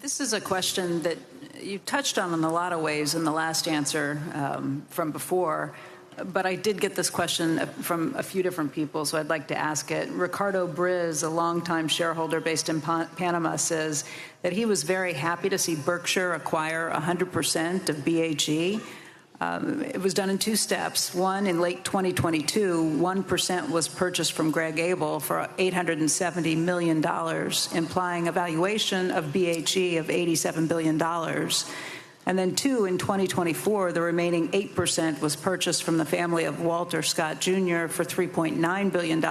This is a question that you touched on in a lot of ways in the last answer from before, but I did get this question from a few different people, so I'd like to ask it. Ricardo Briz, a longtime shareholder based in Panama, says that he was very happy to see Berkshire acquire 100% of BHE. It was done in two steps. One, in late 2022, 1% was purchased from Greg Abel for $870 million, implying a valuation of BHE of $87 billion. And then two, in 2024, the remaining 8% was purchased from the family of Walter Scott Jr. for $3.9 billion,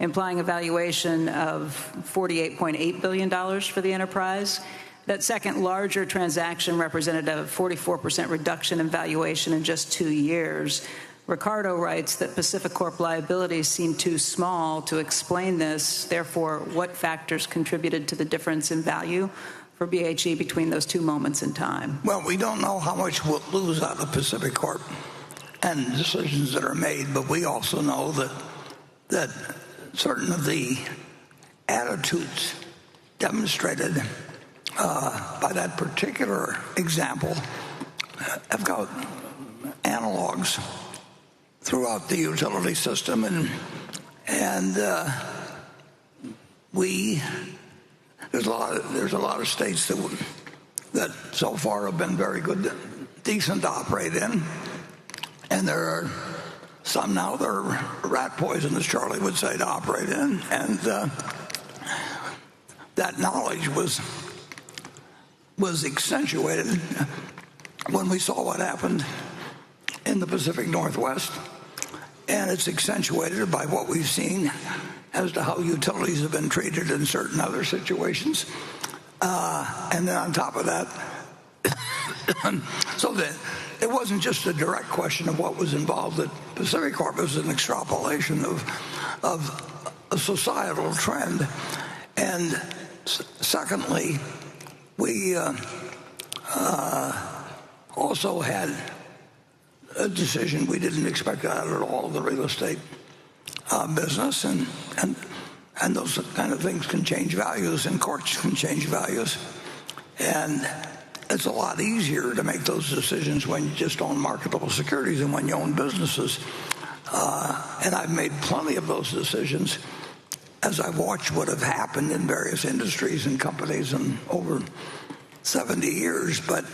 implying a valuation of $48.8 billion for the enterprise. That second larger transaction represented a 44% reduction in valuation in just 2 years. Ricardo writes that Pacific Corp liabilities seem too small to explain this. Therefore, what factors contributed to the difference in value for BHE between those two moments in time? Well, we don't know how much we'll lose out of Pacific Corp and decisions that are made, but we also know that certain of the attitudes demonstrated by that particular example have got analogs throughout the utility system, and there's a lot of states that so far have been very good, decent to operate in, and there are some now that are rat poison, as Charlie would say, to operate in, and that knowledge was accentuated when we saw what happened in the Pacific Northwest, and it's accentuated by what we've seen as to how utilities have been treated in certain other situations. And then on top of that, so that it wasn't just a direct question of what was involved at Pacific Corp, it was an extrapolation of a societal trend. And secondly, we also had a decision we didn't expect out at all, the real estate business, and those kind of things can change values, and courts can change values, and it's a lot easier to make those decisions when you just own marketable securities than when you own businesses. And I've made plenty of those decisions as I've watched what have happened in various industries and companies in over 70 years. But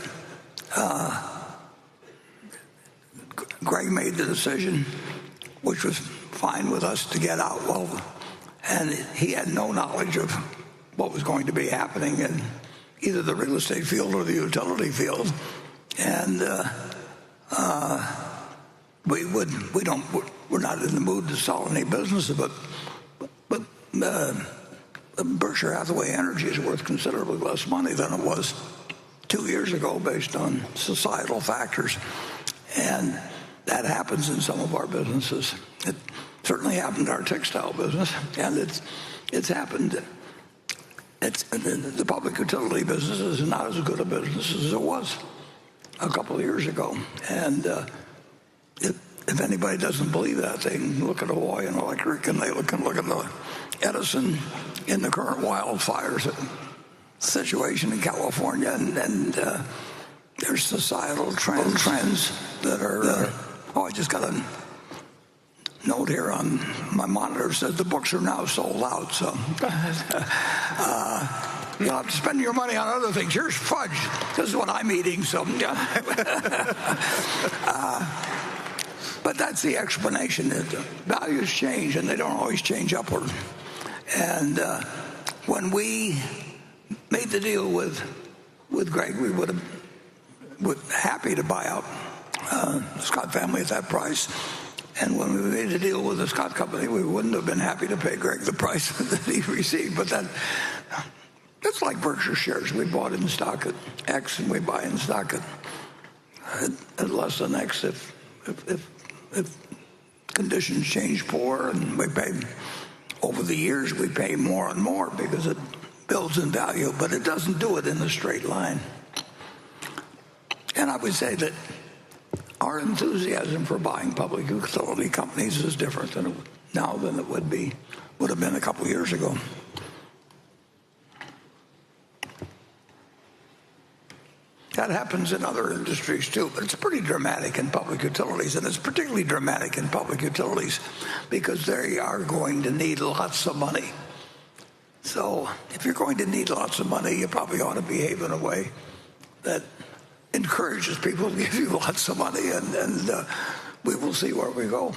Greg made the decision, which was fine with us, to get out. Well, and he had no knowledge of what was going to be happening in either the real estate field or the utility field, and we're not in the mood to sell any business of it. But Berkshire Hathaway Energy is worth considerably less money than it was 2 years ago, based on societal factors, and that happens in some of our businesses. It certainly happened to our textile business, and it's happened. The public utility business is not as good a business as it was a couple of years ago. And if anybody doesn't believe that, they can look at Hawaii and Electric, and they can look at the Edison in the current wildfires situation in California, and there's societal trends that are. I just got a note here on my monitor that says the books are now sold out, so you'll have to spend your money on other things. Here's fudge. This is what I'm eating, so but that's the explanation. That values change, and they don't always change upward. And when we made the deal with Greg, we would have been happy to buy out the Scott family at that price. And when we made the deal with the Scott company, we wouldn't have been happy to pay Greg the price that he received. But that's like Berkshire shares. We bought in stock at X, and we buy in stock at less than X if conditions change poor, and we pay over the years. We pay more and more because it builds in value, but it doesn't do it in a straight line. And I would say that our enthusiasm for buying public utility companies is different now than it would have been a couple of years ago. That happens in other industries too, but it's pretty dramatic in public utilities, and it's particularly dramatic in public utilities because they are going to need lots of money. So if you're going to need lots of money, you probably ought to behave in a way that encourages people to give you lots of money, and we will see where we go.